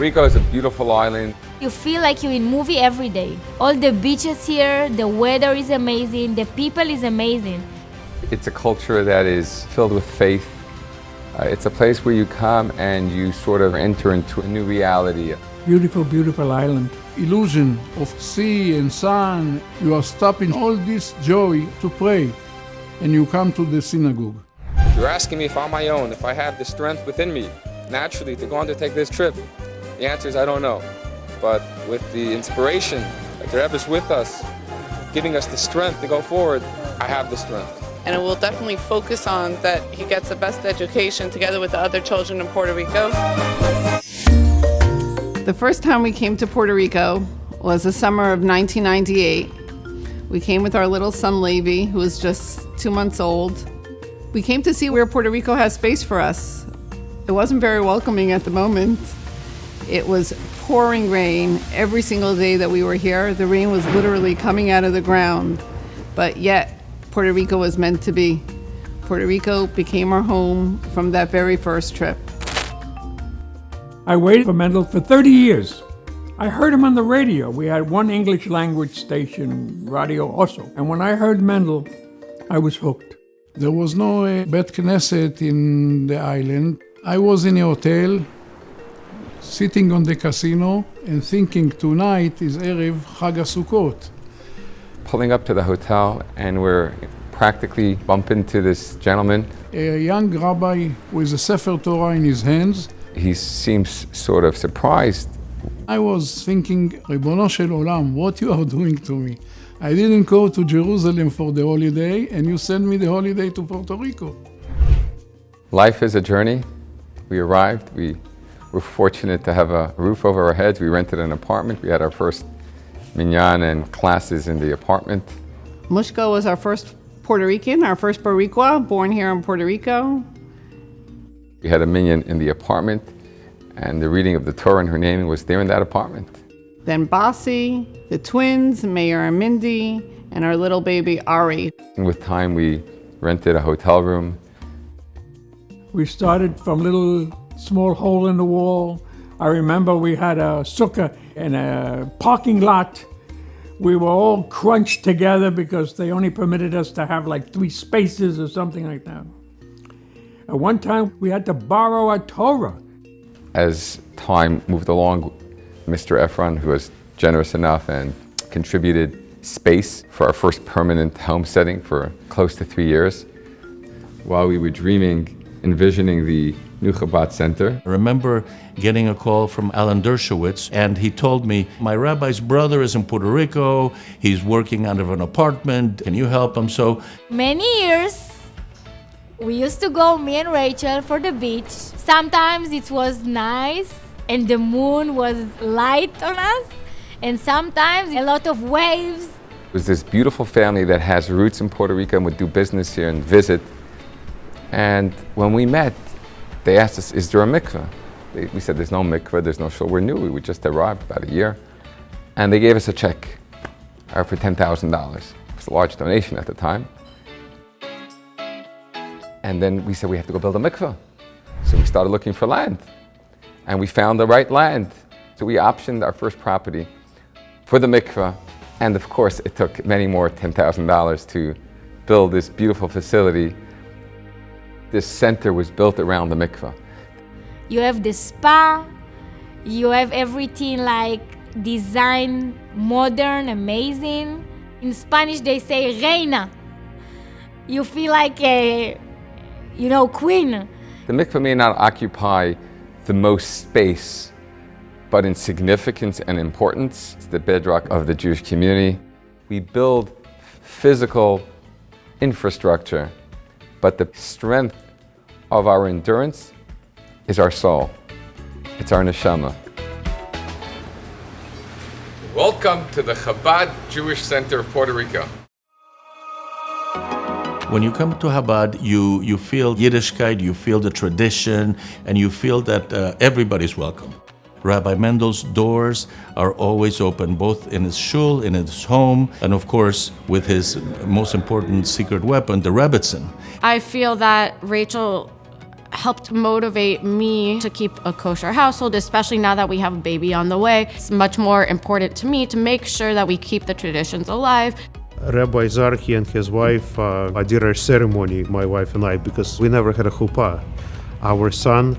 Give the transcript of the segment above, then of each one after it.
Rico is a beautiful island. You feel like you're in movie every day. All the beaches here, the weather is amazing, the people is amazing. It's a culture that is filled with faith. It's a place where you come and you sort of enter into a new reality. Beautiful, beautiful island. Illusion of sea and sun. You are stopping all this joy to pray, and you come to the synagogue. You're asking me if I'm my own, if I have the strength within me, naturally, to go on to take this trip. The answer is I don't know. But with the inspiration that the Rebbe is with us, giving us the strength to go forward, I have the strength. And it will definitely focus on that he gets the best education together with the other children in Puerto Rico. The first time we came to Puerto Rico was the summer of 1998. We came with our little son Levi, who was just 2 months old. We came to see where Puerto Rico has space for us. It wasn't very welcoming at the moment. It was pouring rain every single day that we were here. The rain was literally coming out of the ground, but yet Puerto Rico was meant to be. Puerto Rico became our home from that very first trip. I waited for Mendel for 30 years. I heard him on the radio. We had one English language station, Radio Oso. And when I heard Mendel, I was hooked. There was no Bet Knesset in the island. I was in a hotel, sitting on the casino and thinking tonight is Erev Chag HaSukkot. Pulling up to the hotel and we're practically bump into this gentleman. A young rabbi with a Sefer Torah in his hands. He seems sort of surprised. I was thinking, Ribono shel Olam, what you are doing to me? I didn't go to Jerusalem for the holiday, and you sent me the holiday to Puerto Rico. Life is a journey. We arrived. We were fortunate to have a roof over our heads. We rented an apartment. We had our first minyan and classes in the apartment. Mushka was our first Puerto Rican, our first Boricua, born here in Puerto Rico. We had a minyan in the apartment, and the reading of the Torah and her naming was there in that apartment. Then Basi, the twins, Meir and Mindy, and our little baby Ari. And with time, we rented a hotel room. We started from a little small hole in the wall. I remember we had a sukkah in a parking lot. We were all crunched together because they only permitted us to have like 3 spaces or something like that. At one time, we had to borrow a Torah. As time moved along, Mr. Efron, who was generous enough and contributed space for our first permanent home setting for close to 3 years, while we were dreaming, envisioning the new Chabad Center. I remember getting a call from Alan Dershowitz, and he told me, my rabbi's brother is in Puerto Rico, he's working out of an apartment, can you help him? So Many years, we used to go, me and Rachel, for the beach. Sometimes it was nice and the moon was light on us, and sometimes a lot of waves. It was this beautiful family that has roots in Puerto Rico and would do business here and visit. And when we met, they asked us, is there a mikveh? We said, there's no mikveh, there's no shul. We're new, we just arrived about a year. And they gave us a check for $10,000. It was a large donation at the time. And then we said, we have to go build a mikveh. So we started looking for land. And we found the right land. So we optioned our first property for the mikveh. And of course, it took many more $10,000 to build this beautiful facility. This center was built around the mikveh. You have the spa, you have everything like design, modern, amazing. In Spanish, they say reina. You feel like a, queen. The mikveh may not occupy the most space, but in significance and importance, it's the bedrock of the Jewish community. We build physical infrastructure, but the strength of our endurance is our soul. It's our neshama. Welcome to the Chabad Jewish Center of Puerto Rico. when you come to Chabad, you feel Yiddishkeit, you feel the tradition, and you feel that everybody's welcome. Rabbi Mendel's doors are always open, both in his shul, in his home, and of course with his most important secret weapon, the Rebbitzin. I feel that Rachel helped motivate me to keep a kosher household, especially now that we have a baby on the way. It's much more important to me to make sure that we keep the traditions alive. Rabbi Zarki and his wife did our ceremony, my wife and I, because we never had a chuppah. Our son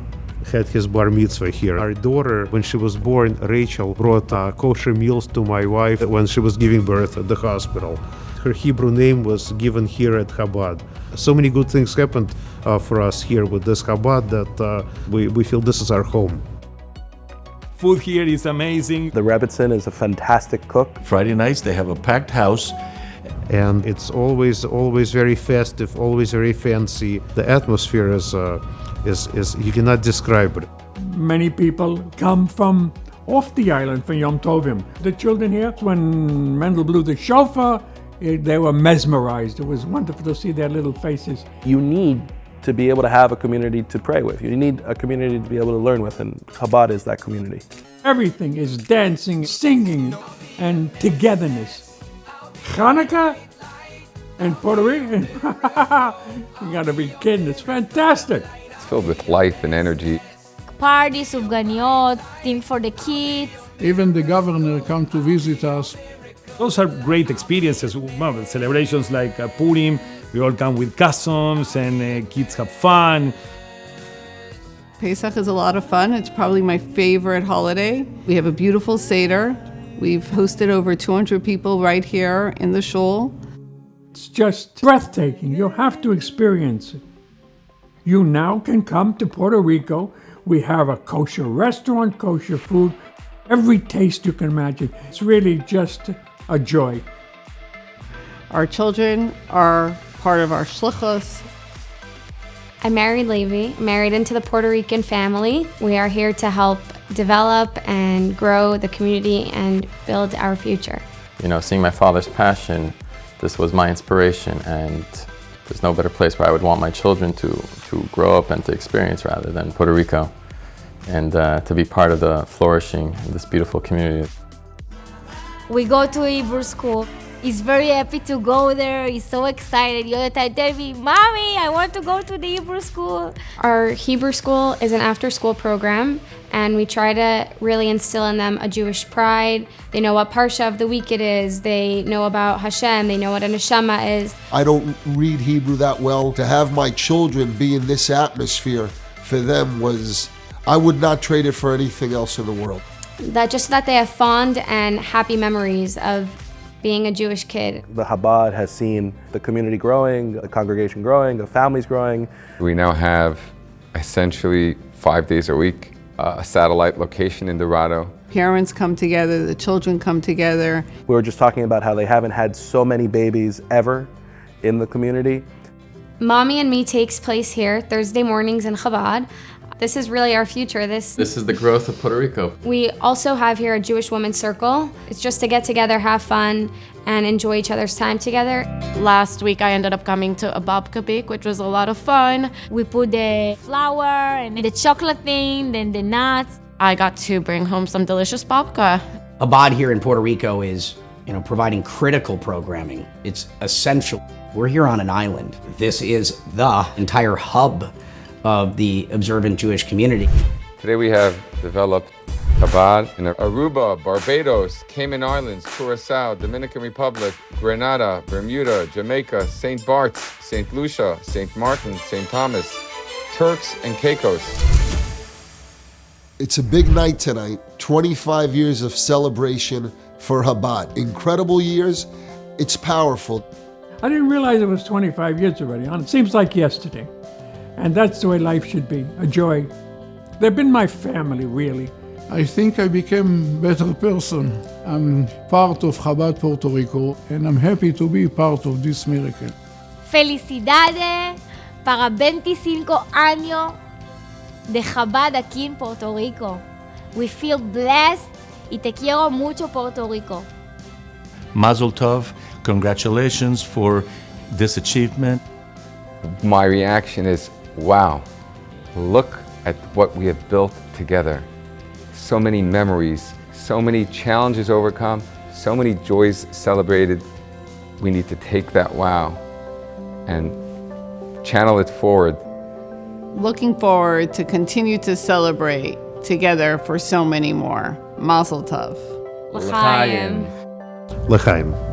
had his bar mitzvah here. Our daughter, when she was born, Rachel, brought kosher meals to my wife when she was giving birth at the hospital. Her Hebrew name was given here at Chabad. So many good things happened for us here with this Chabad that we feel this is our home. Food here is amazing. The Rebbitzin is a fantastic cook. Friday nights, they have a packed house. And it's always very festive, always very fancy. The atmosphere is you cannot describe it. Many people come from off the island for Yom Tovim. The children here, when Mendel blew the shofar, they were mesmerized. It was wonderful to see their little faces. You need to be able to have a community to pray with. You need a community to be able to learn with, and Chabad is that community. Everything is dancing, singing, and togetherness. Hanukkah and Puerto Rico, you gotta be kidding, it's fantastic. It's filled with life and energy. Parties, sufganiyot, thing for the kids. Even the governor come to visit us. Those are great experiences. Well, celebrations like Purim, we all come with cousins and kids have fun. Pesach is a lot of fun. It's probably my favorite holiday. We have a beautiful Seder. We've hosted over 200 people right here in the shul. It's just breathtaking. You have to experience it. You now can come to Puerto Rico. We have a kosher restaurant, kosher food, every taste you can imagine. It's really just a joy. Our children are part of our shlichus. I'm married Levi, married into the Puerto Rican family. We are here to help develop and grow the community and build our future. You know, seeing my father's passion, this was my inspiration, and there's no better place where I would want my children to grow up and to experience rather than Puerto Rico, and to be part of the flourishing of this beautiful community. We go to Hebrew school. He's very happy to go there. He's so excited. The other time, tell me, Mommy, I want to go to the Hebrew school. Our Hebrew school is an after-school program, and we try to really instill in them a Jewish pride. They know what Parsha of the week it is. They know about Hashem. They know what a neshama is. I don't read Hebrew that well. To have my children be in this atmosphere for them was, I would not trade it for anything else in the world. That they have fond and happy memories of being a Jewish kid. The Chabad has seen the community growing, the congregation growing, the families growing. We now have essentially 5 days a week, a satellite location in Dorado. Parents come together, the children come together. We were just talking about how they haven't had so many babies ever in the community. Mommy and Me takes place here Thursday mornings in Chabad. This is really our future. This is the growth of Puerto Rico. We also have here a Jewish Women's Circle. It's just to get together, have fun, and enjoy each other's time together. Last week I ended up coming to a babka bake, which was a lot of fun. We put the flour and the chocolate thing, then the nuts. I got to bring home some delicious babka. Chabad here in Puerto Rico is, providing critical programming. It's essential. We're here on an island. This is the entire hub of the observant Jewish community. Today we have developed Chabad in Aruba, Barbados, Cayman Islands, Curacao, Dominican Republic, Grenada, Bermuda, Jamaica, St. Bart's, St. Lucia, St. Martin, St. Thomas, Turks, and Caicos. It's a big night tonight. 25 years of celebration for Chabad. Incredible years. It's powerful. I didn't realize it was 25 years already. It seems like yesterday. And that's the way life should be, a joy. They've been my family, really. I think I became a better person. I'm part of Chabad Puerto Rico, and I'm happy to be part of this miracle. Felicidades para 25 años de Chabad aquí en Puerto Rico. We feel blessed y te quiero mucho, Puerto Rico. Mazel tov, congratulations for this achievement. My reaction is, wow, look at what we have built together. So many memories, so many challenges overcome, so many joys celebrated. We need to take that wow and channel it forward Looking forward to continue to celebrate together for so many more. Mazel tov. L'chaim. L'chaim.